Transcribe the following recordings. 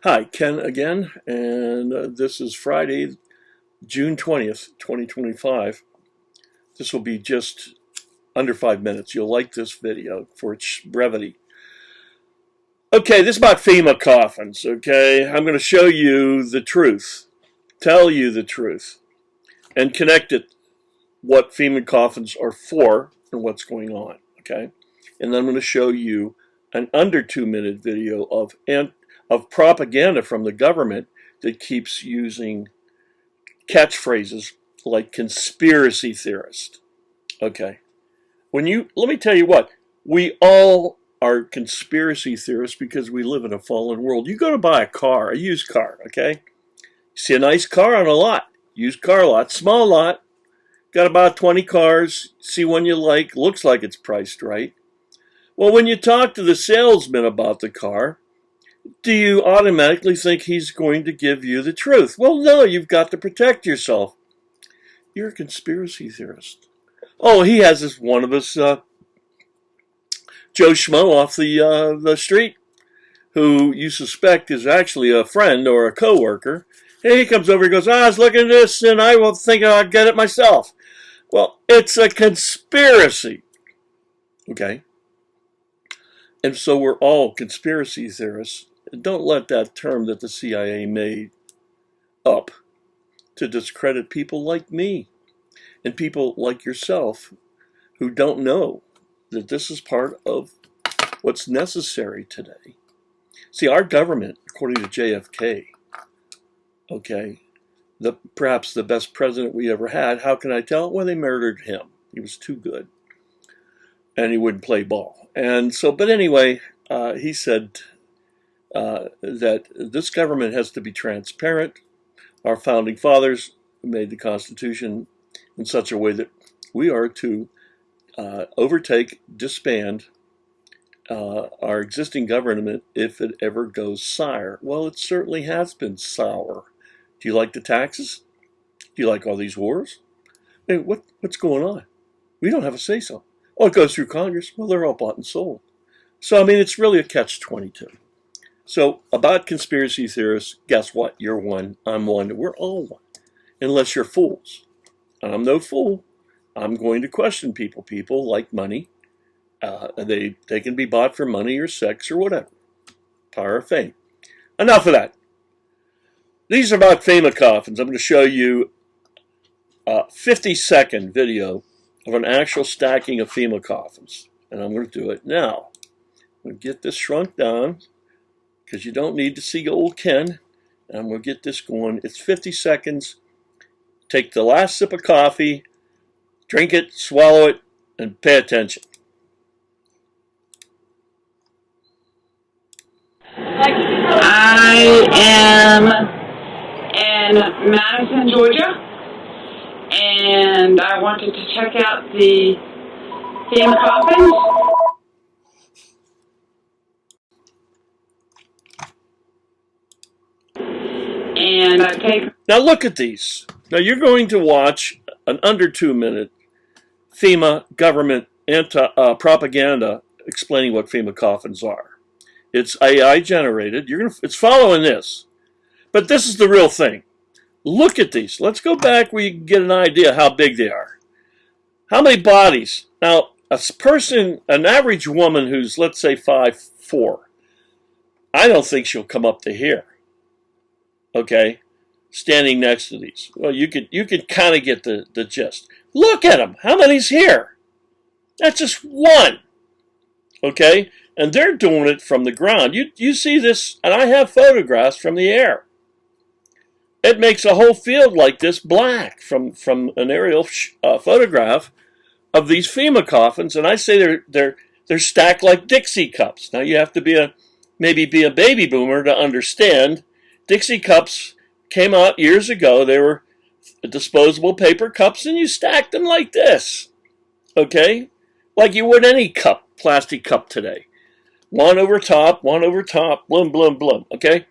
Hi, Ken again, and this is Friday, June 20th, 2025. This will be just under 5 minutes. You'll like this video for its brevity. Okay, this is about FEMA coffins, okay? I'm going to show you the truth, tell you the truth, and connect it, what FEMA coffins are for and what's going on, okay? And then I'm going to show you an under 2-minute video of propaganda from the government that keeps using catchphrases like conspiracy theorist. Okay. Let me tell you what, we all are conspiracy theorists because we live in a fallen world. You go to buy a car, a used car, okay? You see a nice car on a lot, used car lot, small lot, got about 20 cars, see one you like, looks like it's priced right. Well, when you talk to the salesman about the car, do you automatically think he's going to give you the truth? Well, no, you've got to protect yourself. You're a conspiracy theorist. Oh, he has this one of us, Joe Schmo off the street, who you suspect is actually a friend or a coworker. And he comes over, he goes, I was looking at this and I will think I'll get it myself. Well, it's a conspiracy. Okay? And so we're all conspiracy theorists. Don't let that term that the CIA made up to discredit people like me and people like yourself who don't know that this is part of what's necessary today. See, our government, according to JFK, okay, perhaps the best president we ever had, how can I tell? Well, they murdered him. He was too good. And he wouldn't play ball. And so, but anyway, he said that this government has to be transparent. Our founding fathers made the Constitution in such a way that we are to overtake, disband our existing government if it ever goes sour. Well, it certainly has been sour. Do you like the taxes? Do you like all these wars? Hey, what's going on? We don't have a say-so. Oh, it goes through Congress. Well, they're all bought and sold. So, I mean, it's really a catch-22. So, about conspiracy theorists, guess what? You're one, I'm one, we're all one. Unless you're fools. I'm no fool. I'm going to question people. People like money. They can be bought for money or sex or whatever. Power of fame. Enough of that. These are about FEMA coffins. I'm going to show you a 50-second video of an actual stacking of FEMA coffins. And I'm going to do it now. I'm going to get this shrunk down because you don't need to see old Ken. And I'm going to get this going. It's 50 seconds. Take the last sip of coffee, drink it, swallow it, and pay attention. I am in Madison, Georgia, and I wanted to check out the FEMA coffins. And I take... Now look at these. Now you're going to watch an under 2-minute FEMA government propaganda explaining what FEMA coffins are. It's AI generated. It's following this. But this is the real thing. Look at these. Let's go back where you can get an idea how big they are. How many bodies? Now, a person, an average woman who's, let's say, 5'4", I don't think she'll come up to here. Okay? Standing next to these. Well, you could kind of get the gist. Look at them. How many's here? That's just one. Okay? And they're doing it from the ground. You see this, and I have photographs from the air. It makes a whole field like this black from an aerial photograph of these FEMA coffins, and I say they're stacked like Dixie cups. Now you have to maybe be a baby boomer to understand. Dixie cups came out years ago. They were disposable paper cups, and you stacked them like this, okay, like you would any cup, plastic cup today. One over top, bloom, bloom, bloom, okay?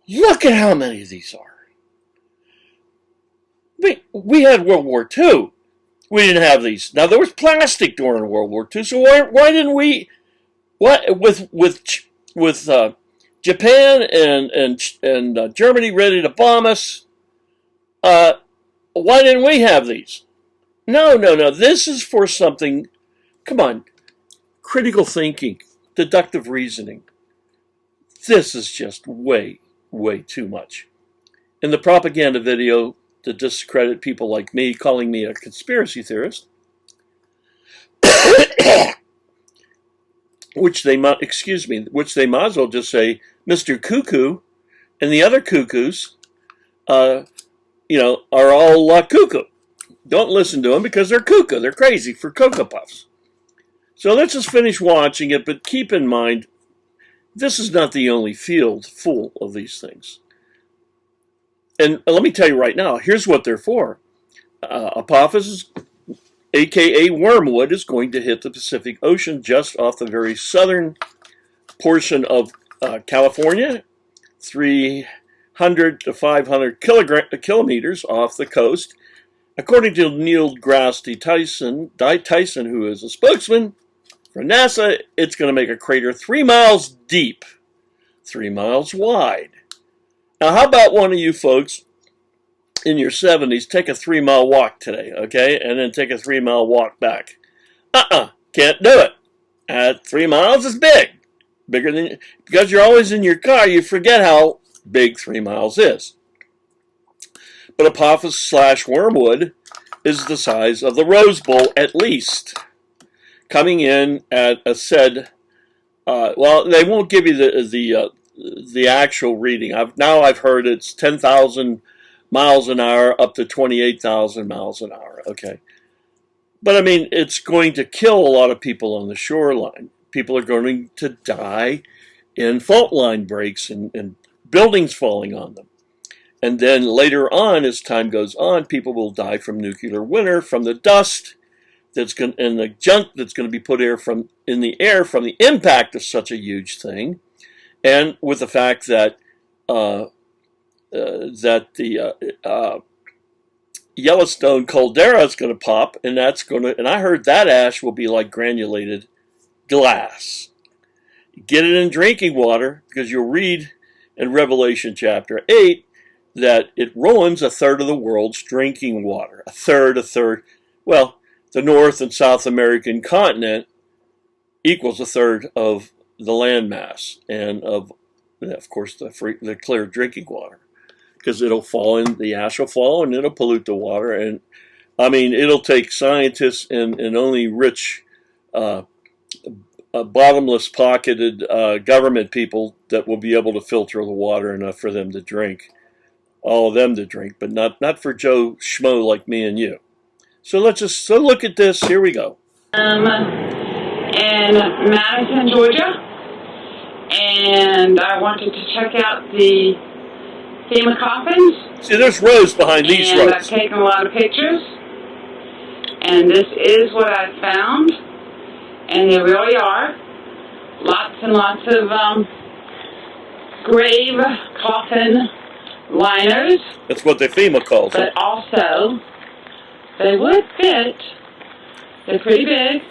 Look at how many of these are. We had World War II. We didn't have these. Now, there was plastic during World War II, so why didn't we, with Japan and Germany ready to bomb us. Why didn't we have these? No. This is for something. Come on. Critical thinking, deductive reasoning. This is just way too much. In the propaganda video to discredit people like me, calling me a conspiracy theorist, which they might as well just say Mr. Cuckoo and the other cuckoos, are all cuckoo. Don't listen to them because they're cuckoo. They're crazy for Cocoa Puffs. So let's just finish watching it, but keep in mind, this is not the only field full of these things. And let me tell you right now, here's what they're for. Apophis, a.k.a. wormwood, is going to hit the Pacific Ocean just off the very southern portion of California, 300 to 500 kilometers off the coast. According to Neil deGrasse Tyson, who is a spokesman for NASA, it's going to make a crater 3 miles deep, 3 miles wide. Now, how about one of you folks in your 70s take a 3-mile walk today, okay, and then take a 3-mile walk back? Can't do it. 3 miles is bigger than, because you're always in your car, you forget how big 3 miles is. But Apophis / wormwood is the size of the Rose Bowl at least, coming in at a said, well, they won't give you the actual reading. I've heard it's 10,000 miles an hour up to 28,000 miles an hour. Okay, but I mean, it's going to kill a lot of people on the shoreline. People are going to die in fault line breaks and buildings falling on them. And then later on, as time goes on, people will die from nuclear winter, from the dust and the junk that's going to be put in the air from the impact of such a huge thing, and with the fact that the Yellowstone caldera is going to pop, and I heard that ash will be like granulated glass. Get it in drinking water, because you'll read in Revelation chapter 8 that it ruins a third of the world's drinking water. A third. Well, the North and South American continent equals a third of the landmass and of course, the clear drinking water, because the ash will fall and it'll pollute the water. And I mean, it'll take scientists and only rich, bottomless pocketed government people that will be able to filter the water enough for them to drink, all of them to drink, but not for Joe Schmo like me and you. So so look at this. Here we go. In Madison, Georgia. And I wanted to check out the FEMA coffins. See, there's rows behind these rows. And I've taken a lot of pictures. And this is what I found. And they really are. Lots and lots of grave coffin liners. That's what the FEMA calls it. But also, they would fit. They're pretty big.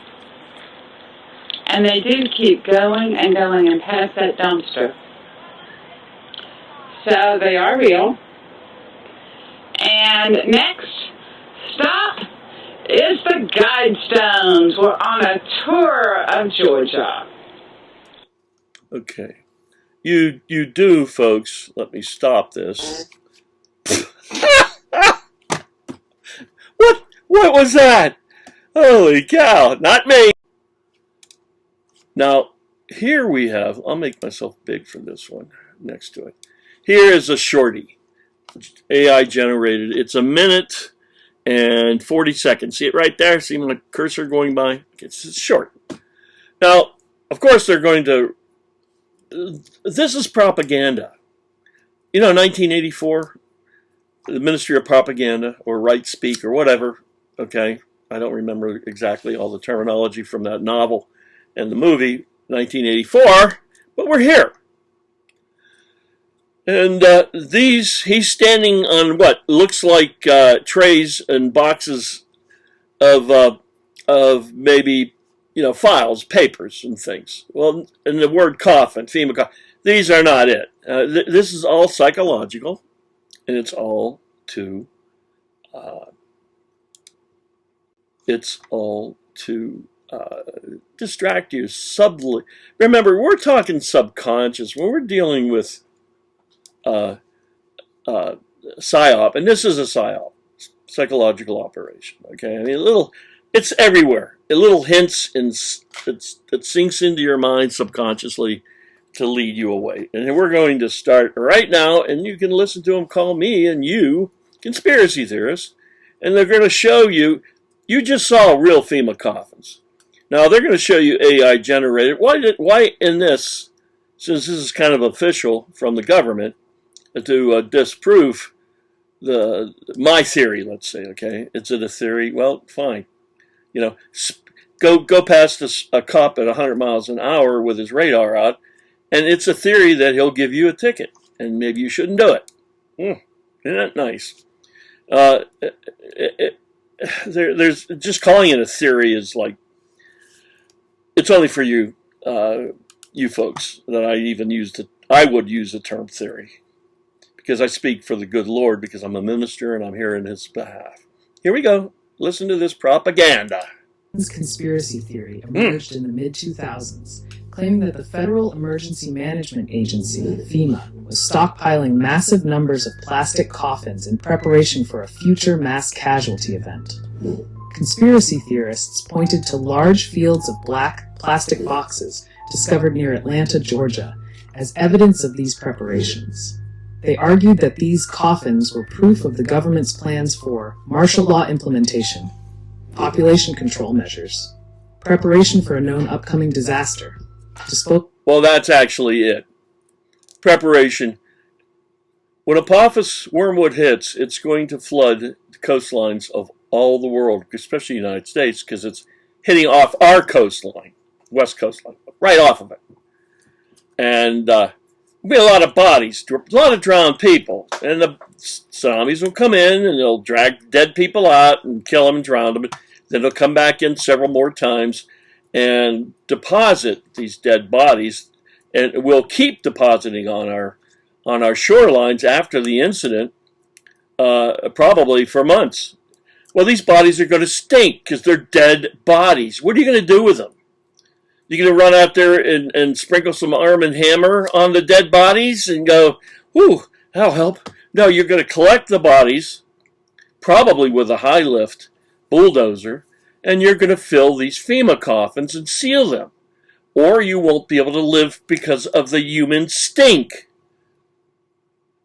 And they do keep going and past that dumpster. So they are real. And next stop is the Guidestones. We're on a tour of Georgia. Okay. You do, folks. Let me stop this. What was that? Holy cow. Not me. Now, here we have, I'll make myself big for this one next to it. Here is a shorty, AI generated. It's 1 minute and 40 seconds. See it right there? See my cursor going by? It's short. Now, of course, they're going to, this is propaganda. 1984, the Ministry of Propaganda, or Right Speak, or whatever, okay? I don't remember exactly all the terminology from that novel and the movie, 1984, but we're here. And he's standing on what looks like trays and boxes of maybe, files, papers, and things. Well, and the word coffin, FEMA coffin. These are not it. This is all psychological, and it's all to distract you subtly. Remember, we're talking subconscious when we're dealing with psyop, and this is a psyop, psychological operation. Okay, I mean, it's everywhere. Little hints, and it sinks into your mind subconsciously to lead you away. And we're going to start right now, and you can listen to them call me and you conspiracy theorists, and they're going to show you. You just saw real FEMA coffins. Now they're going to show you AI generated. Why in this, since this is kind of official from the government, to disprove my theory, let's say, okay? Is it a theory? Well, fine. You know, go past a cop at 100 miles an hour with his radar out, and it's a theory that he'll give you a ticket, and maybe you shouldn't do it. Isn't that nice? There's just calling it a theory is like, it's only for you, you folks, that I would use the term theory, because I speak for the good Lord, because I'm a minister and I'm here in His behalf. Here we go. Listen to this propaganda. Conspiracy theory emerged in the mid-2000s, claiming that the Federal Emergency Management Agency, FEMA, was stockpiling massive numbers of plastic coffins in preparation for a future mass casualty event. Conspiracy theorists pointed to large fields of black plastic boxes discovered near Atlanta, Georgia, as evidence of these preparations. They argued that these coffins were proof of the government's plans for martial law implementation, population control measures, preparation for a known upcoming disaster. Well, that's actually it. Preparation. When Apophis wormwood hits, it's going to flood the coastlines of all the world, especially the United States, because it's hitting off our coastline, west coastline, right off of it. And there'll be a lot of bodies, a lot of drowned people, and the tsunamis will come in and they'll drag dead people out and kill them and drown them. Then they'll come back in several more times and deposit these dead bodies, and we'll keep depositing on our shorelines after the incident, probably for months. Well, these bodies are going to stink because they're dead bodies. What are you going to do with them? You're going to run out there and sprinkle some Arm& Hammer on the dead bodies and go, "Ooh, that'll help"? No, you're going to collect the bodies, probably with a high lift bulldozer, and you're going to fill these FEMA coffins and seal them. Or you won't be able to live because of the human stink.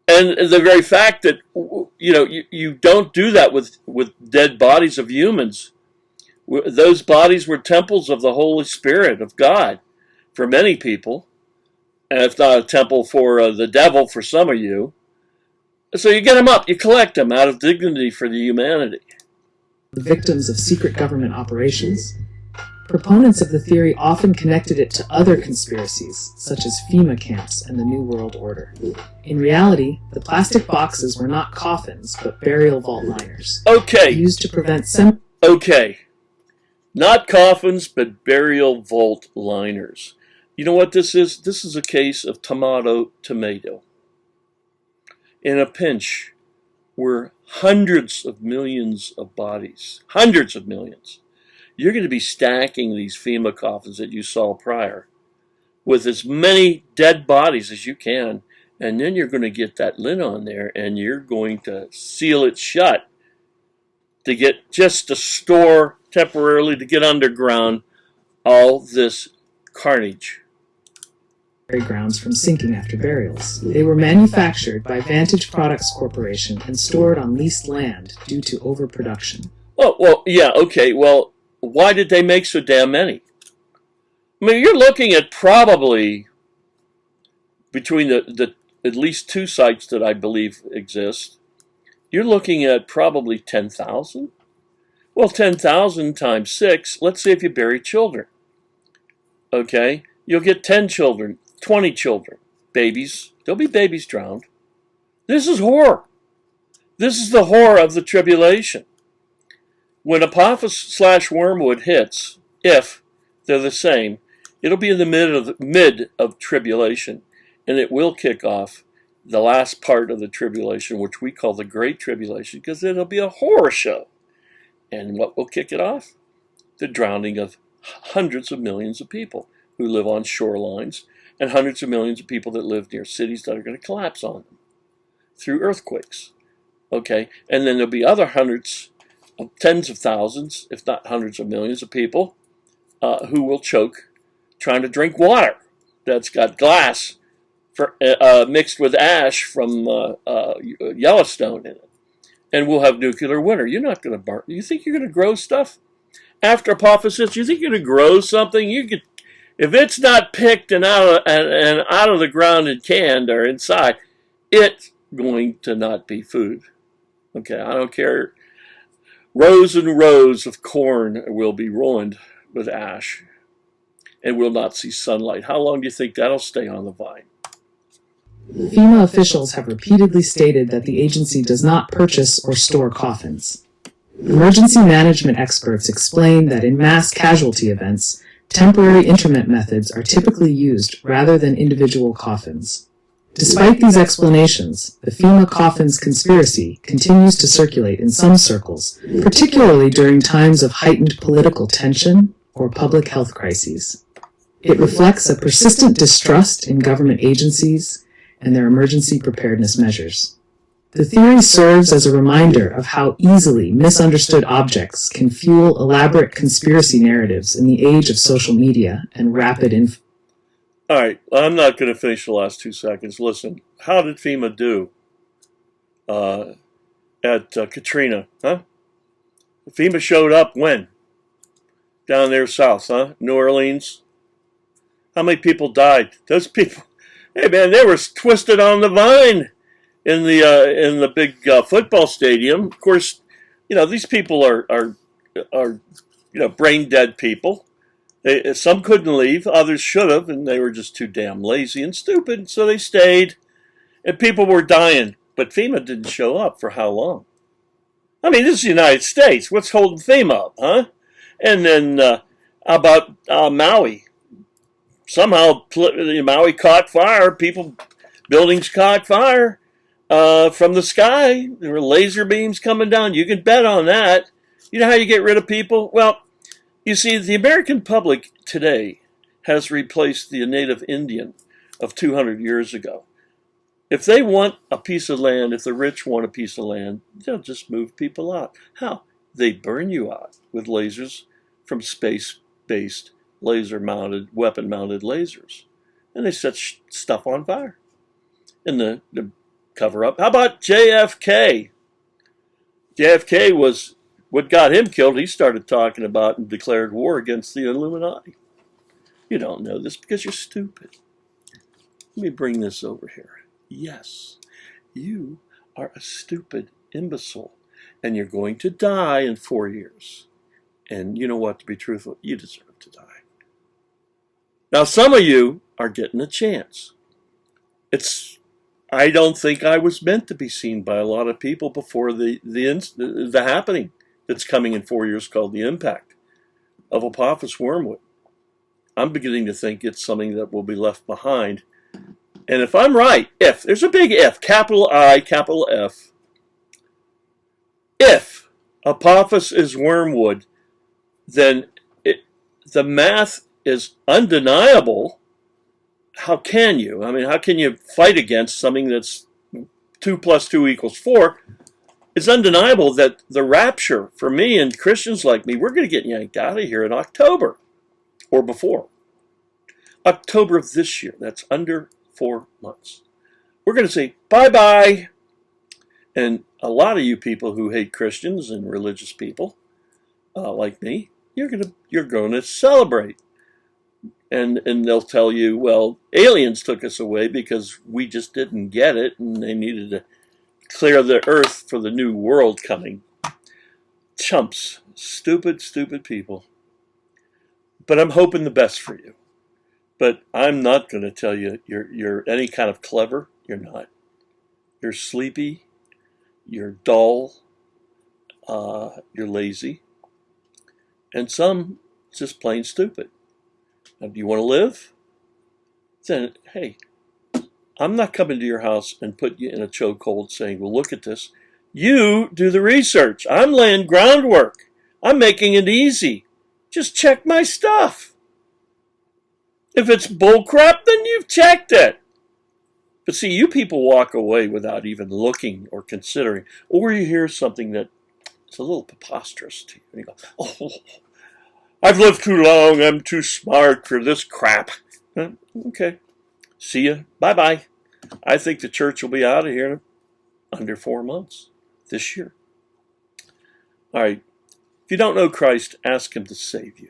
And the very fact that, you don't do that with dead bodies of humans. Those bodies were temples of the Holy Spirit of God for many people, and if not a temple for the devil for some of you. So you get them up, you collect them out of dignity for the humanity. Victims of secret government operations. Proponents of the theory often connected it to other conspiracies, such as FEMA camps and the New World Order. In reality, the plastic boxes were not coffins, but burial vault liners. Okay. Used to prevent Okay. Not coffins, but burial vault liners. You know what this is? This is a case of tomato. In a pinch, we're hundreds of millions of bodies. Hundreds of millions. You're going to be stacking these FEMA coffins that you saw prior with as many dead bodies as you can, and then you're going to get that lid on there and you're going to seal it shut to store temporarily, to get underground all this carnage. Grounds from sinking after burials. They were manufactured by Vantage Products Corporation and stored on leased land due to overproduction. Well, yeah, okay, well, why did they make so damn many? I mean, you're looking at probably between the at least two sites that I believe exist, you're looking at probably 10,000. Well, 10,000 times 6, let's say if you bury children. Okay, you'll get 10 children, 20 children, babies. There'll be babies drowned. This is horror. This is the horror of the tribulation. When Apophis / wormwood hits, if they're the same, it'll be in the mid of tribulation, and it will kick off the last part of the tribulation, which we call the Great Tribulation, because it'll be a horror show. And what will kick it off? The drowning of hundreds of millions of people who live on shorelines, and hundreds of millions of people that live near cities that are going to collapse on them through earthquakes. Okay, and then there'll be other hundreds, tens of thousands, if not hundreds of millions of people who will choke trying to drink water that's got glass mixed with ash from Yellowstone in it. And we'll have nuclear winter. You're not going to burn. You think you're going to grow stuff? After Apophis, you think you're going to grow something? You could, if it's not picked and out of the ground and canned or inside, it's going to not be food. Okay, I don't care. Rows and rows of corn will be ruined with ash and will not see sunlight. How long do you think that'll stay on the vine? FEMA officials have repeatedly stated that the agency does not purchase or store coffins. Emergency management experts explain that in mass casualty events, temporary interment methods are typically used rather than individual coffins. Despite these explanations, the FEMA Coffins conspiracy continues to circulate in some circles, particularly during times of heightened political tension or public health crises. It reflects a persistent distrust in government agencies and their emergency preparedness measures. The theory serves as a reminder of how easily misunderstood objects can fuel elaborate conspiracy narratives in the age of social media and rapid info. All right, I'm not going to finish the last 2 seconds. Listen, how did FEMA do at Katrina? Huh? FEMA showed up when? Down there south, huh? New Orleans. How many people died? Those people, hey man, they were twisted on the vine in the big football stadium. Of course, these people are brain dead people. Some couldn't leave, others should have, and they were just too damn lazy and stupid, so they stayed. And people were dying, but FEMA didn't show up for how long? I mean, this is the United States. What's holding FEMA up, huh? And then how about Maui? Somehow Maui caught fire. Buildings caught fire from the sky. There were laser beams coming down. You can bet on that. You know how you get rid of people? Well, you see, the American public today has replaced the native Indian of 200 years ago. If they want a piece of land, if the rich want a piece of land, they'll just move people out. How? They burn you out with lasers from space-based laser-mounted, weapon-mounted lasers. And they set stuff on fire. And the cover-up. How about JFK? JFK was what got him killed. He started talking about and declared war against the Illuminati. You don't know this because you're stupid. Let me bring this over here. Yes, you are a stupid imbecile, and you're going to die in 4 years. And you know what, to be truthful, you deserve to die. Now, some of you are getting a chance. I don't think I was meant to be seen by a lot of people before the happening that's coming in 4 years called the impact of Apophis wormwood. I'm beginning to think it's something that will be left behind. And if I'm right, if, there's a big if, capital I, capital F, if Apophis is wormwood, then the math is undeniable. How can you? I mean, how can you fight against something that's 2 + 2 = 4? It's undeniable that the rapture, for me and Christians like me, we're going to get yanked out of here in October or before. October of this year. That's under 4 months. We're going to say bye-bye. And a lot of you people who hate Christians and religious people like me, you're going to celebrate. And they'll tell you, well, aliens took us away because we just didn't get it and they needed to clear the earth for the new world coming. Chumps. Stupid, stupid people. But I'm hoping the best for you. But I'm not going to tell you you're any kind of clever. You're not. You're sleepy. You're dull. You're lazy. And some just plain stupid. Now, do you want to live? Then, hey, I'm not coming to your house and put you in a chokehold saying, well, look at this. You do the research. I'm laying groundwork. I'm making it easy. Just check my stuff. If it's bullcrap, then you've checked it. But see, you people walk away without even looking or considering. Or you hear something that is a little preposterous to you. And you go, oh, I've lived too long. I'm too smart for this crap. Okay. See ya. Bye-bye. I think the church will be out of here under 4 months this year. All right. If you don't know Christ, ask him to save you.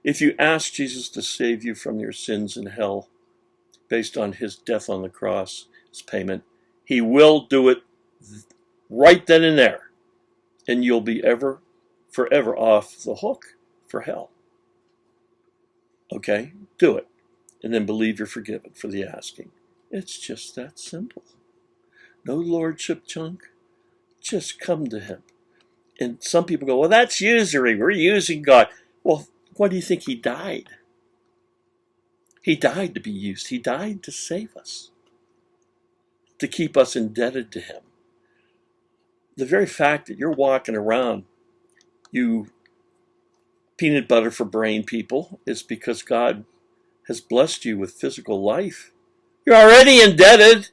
If you ask Jesus to save you from your sins in hell, based on his death on the cross, his payment, he will do it right then and there. And you'll be forever off the hook for hell. Okay? Do it. And then believe you're forgiven for the asking. It's just that simple. No lordship junk. Just come to him. And some people go, well, that's usury. We're using God. Well, why do you think he died? He died to be used. He died to save us, to keep us indebted to him. The very fact that you're walking around, you peanut butter for brain people, is because God has blessed you with physical life. You're already indebted.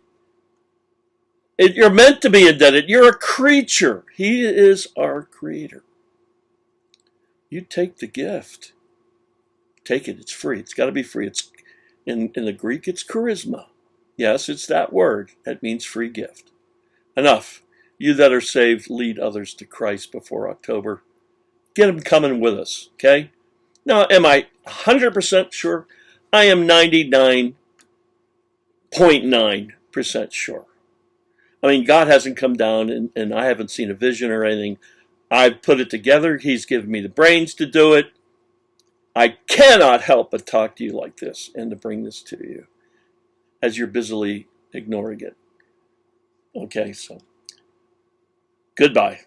You're meant to be indebted. You're a creature. He is our creator. You take the gift. Take it. It's free. It's got to be free. It's in the Greek, it's charisma. Yes, it's that word. That means free gift. Enough. You that are saved, lead others to Christ before October. Get them coming with us, okay? Now, am I 100% sure? I am 99.9% sure. I mean, God hasn't come down and I haven't seen a vision or anything. I've put it together. He's given me the brains to do it. I cannot help but talk to you like this and to bring this to you as you're busily ignoring it. Okay, so goodbye.